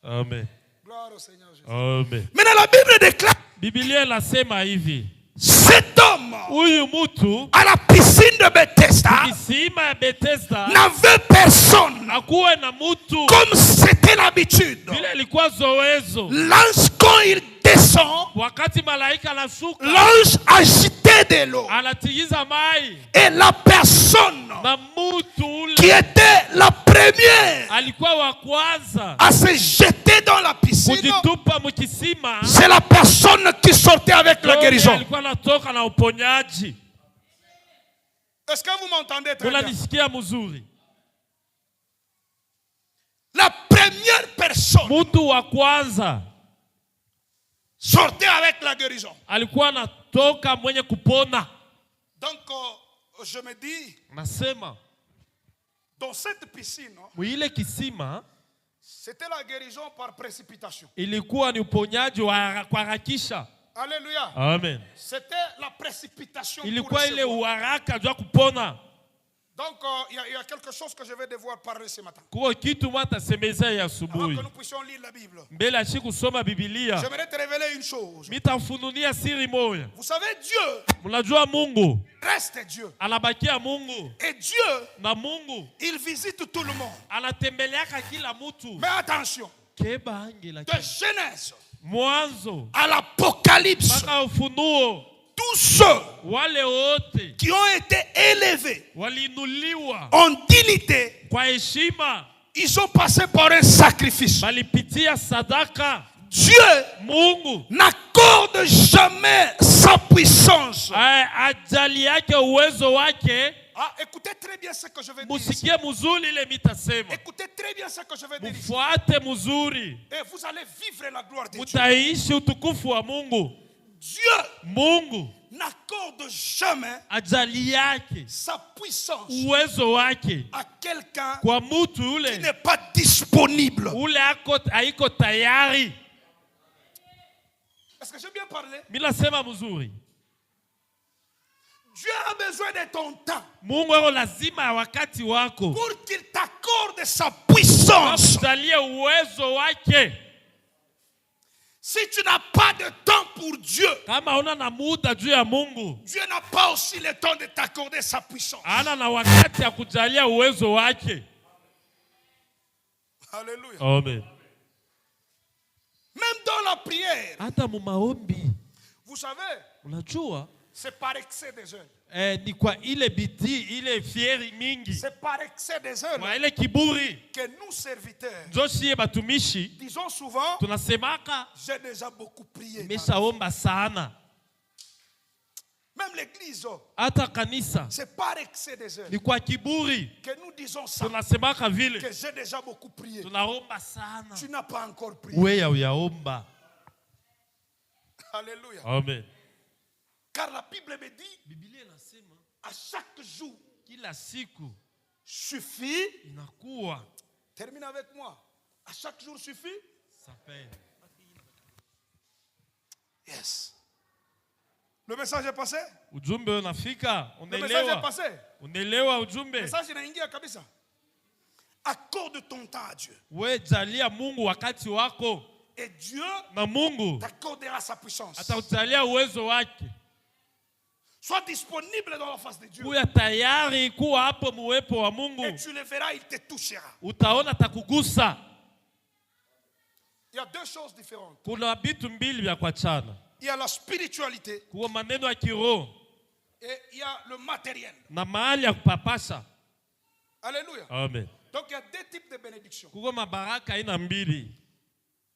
Amen. Gloire au Seigneur Jésus. Amen. Maintenant la Bible déclare, Biblia inasema hivi. cet homme Huyu mtu à la piscine de Bethesda kisima ya Bethesda n'avait personne. hakuwa na mtu. Comme c'était l'habitude. Vile ilikuwa zoezo. L'ange quand il descend, Wakati malaika anashuka, l'ange agitait de l'eau. anatigiza mai. Et la personne Na mtu ule qui était la première alikuwa wa kwanza à se jeter dans la piscine, kujitupa mkisima. c'est la personne qui sortait avec la guérison. Alikuwa anatoka na uponyaji. Est-ce que vous m'entendez très bien? Unanisikia mzuri? La première personne Mtu wa kwanza sortait avec la guérison. alikuwa anatoka mwenye kupona. Donc, je me dis, Nasema dans cette piscine, mwile kisima c'était la guérison par précipitation. ilikuwa ni uponyaji wa kuharakisha. Alléluia. Amen. C'était la précipitation. Pour Ilikuwa ile recevoir. uharaka jua kupona. Donc, il y a quelque chose que je vais devoir parler ce matin. Kwa kitu matasemeza ya Avant asubuhi. que nous puissions lire la Bible. Mbele ya siku kusoma Biblia. J'aimerais te révéler une chose. Mitafununia siri moja. Vous savez, Dieu Mnajua Mungu reste Dieu. anabakia Mungu. Et Dieu, Na Mungu il visite tout le monde. anatembeleaka kila mtu. Mais attention, Keba angela. de Genèse Mwanzo à l'Apocalypse, mpaka Ufunuo, tous ceux wale wote qui ont été élevés waliinuliwa en dignité, kwa heshima, ils ont passé par un sacrifice. balipitia sadaka. Dieu Mungu n'accorde jamais sa puissance. ajali yake, uwezo wake. Ah, écoutez très bien ce que je vais dire. Musikie mzuri ile mitasema. Écoutez très bien ce que je vais dire. Mufuate mzuri. Et vous allez vivre la gloire de Dieu. Mutaishi utukufu wa Mungu. Dieu Mungu n'accorde jamais ajali yake, sa puissance uwezo wake à quelqu'un kwa mtu qui ule n'est pas disponible. ule haiko tayari. Est-ce que j'ai bien parlé? Mila sema mzuri. Dieu a besoin de ton temps Mungu ako lazima ya wakati wako pour qu'il t'accorde sa puissance. akujalie uwezo wake. Si tu n'as pas de temps pour Dieu, Kama una na muda juu ya Mungu, Dieu n'a pas aussi le temps de t'accorder sa puissance. ana na wakati ya kujalia uwezo wake. Alléluia. Amen. Même dans la prière, Hata mu maombi, vous savez, unajua c'est par excès des heures. ni kwa ile bidii, ile fieri mingi, C'est par excès des heures kwa ile kiburi. que nous, serviteurs, Joshie batumishi disons souvent, tunasemaka j'ai déjà beaucoup prié. meshaomba sana. Même l'église, Hata kanisa c'est par excès des heures ni kwa kiburi que nous disons ça, tunasemaka vile que j'ai déjà beaucoup prié. tunaomba sana. Tu n'as pas encore prié. Wewe uyaomba. Alléluia. Amen. Car la Bible me dit, Biblia inasema à chaque jour kila siku suffit. inakuwa Termine avec moi. À chaque jour suffit. sapeni. Yes. Le message est passé. Ujumbe unafika, Le message est unaelewa? passé. Unaelewa Le ujumbe? message inaingia kabisa. Accorde ton temps à Dieu. We jalia Mungu wakati wako, Et Dieu na Mungu t'accordera sa puissance. atakujalia uwezo wake. Sois disponible dans la face de Dieu. Kuya tayari kuwa hapo muwepo wa Mungu. Et tu le verras, il te touchera. Utaona takugusa. Il y a deux choses différentes. Kuna vitu mbili vya kuachana. Il y a la spiritualité Kuwa maneno ya kiroho et il y a le matériel. na mahali ya kupapasha. Alléluia. Amen. Donc il y a deux types de bénédictions. Kuko mabaraka aina mbili.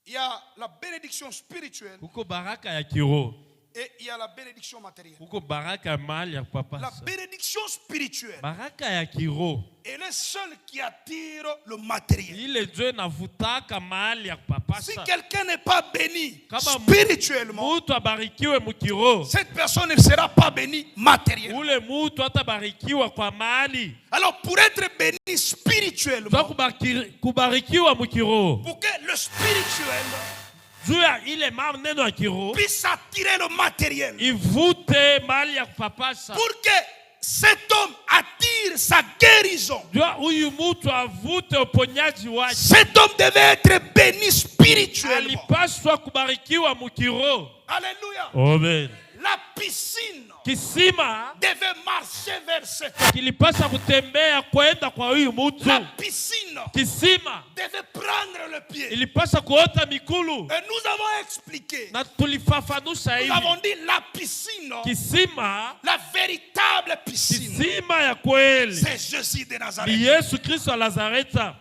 Il y a la bénédiction spirituelle Kuko baraka ya kiroho. et il y a la bénédiction matérielle. Kuko baraka ya mahali ya La kupapasha. bénédiction spirituelle Baraka ya kiroho est le seul qui attire le matériel. ile ndio inavutaka mahali ya Si kupapasha. quelqu'un n'est pas béni Kama spirituellement, Mutu abarikiwe mukiroho, cette personne ne sera pas bénie matériellement. ule mutu atabarikiwa kwa mahali. Alors pour être béni spirituellement, Ndio kubarikiwa mukiroho. pour que le spirituel Juu ya ile maneno ya kiroho puisse attirer le matériel, ivute mahali ya kupapasha. pour que cet homme attire sa guérison. Huyu mtu avute uponyaji wake. Cet homme devait être béni spirituellement. Alipaswa kubarikiwa mkiroho. Alléluia. Amen. La piscine Kisima devait marcher vers cet homme. kilipaswa kutembea kwenda kwa huyu mtu. La piscine Kisima devait prendre le pied. ilipaswa kuota mikulu. Et nous avons expliqué. Na tulifafanusha Nous avons hivi. dit la piscine, Kisima, la véritable piscine, kisima ya kweli c'est Jésus de ni Nazareth. Yesu Kristo wa Nazareta.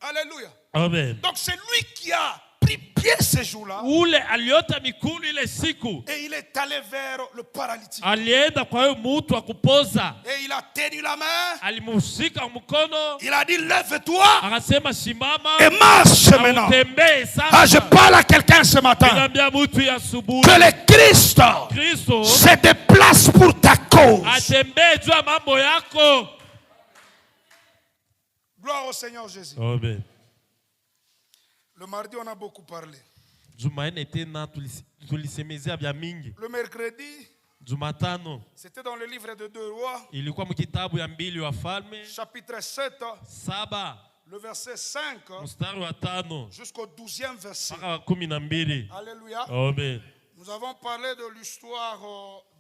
Alléluia. Amen. Donc c'est lui qui a pris pied ce jour-là. Ule aliota mikulu ile siku. Et il est allé vers le paralytique. Alienda kwa huyo mtu wa kupoza. Et il a tenu la main. Alimushika mkono. Il a dit lève-toi Akasema simama. et marche maintenant. Utembee sasa. Ah, je parle à quelqu'un ce matin. Ninaambia mtu ya asubuhi. Que le Christ Kristo se déplace pour ta cause. atembee juu ya mambo yako. Gloire au Seigneur Jésus. Amen. Le mardi, on a beaucoup parlé. Jumanne tena tulisemezea vya mingi. Le mercredi, Jumatano c'était dans le livre de 2 Rois, ilikuwa mkitabu ya mbili wa falme chapitre 7, 7 le verset 5 mstari wa 5 jusqu'au 12e verset. mpaka wa 12. Alléluia. Amen. Nous avons parlé de l'histoire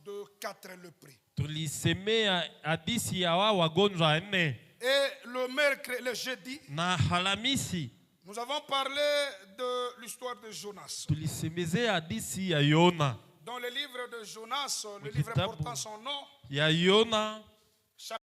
de 4 lépreux. Tulisemea hadithi ya wao wagonjwa wanne. Et le jeudi, Na Alhamisi nous avons parlé de l'histoire de Jonas. tulisemezea hadithi ya Yona. Dans le livre de Jonas, le livre portant son nom, Ya Yona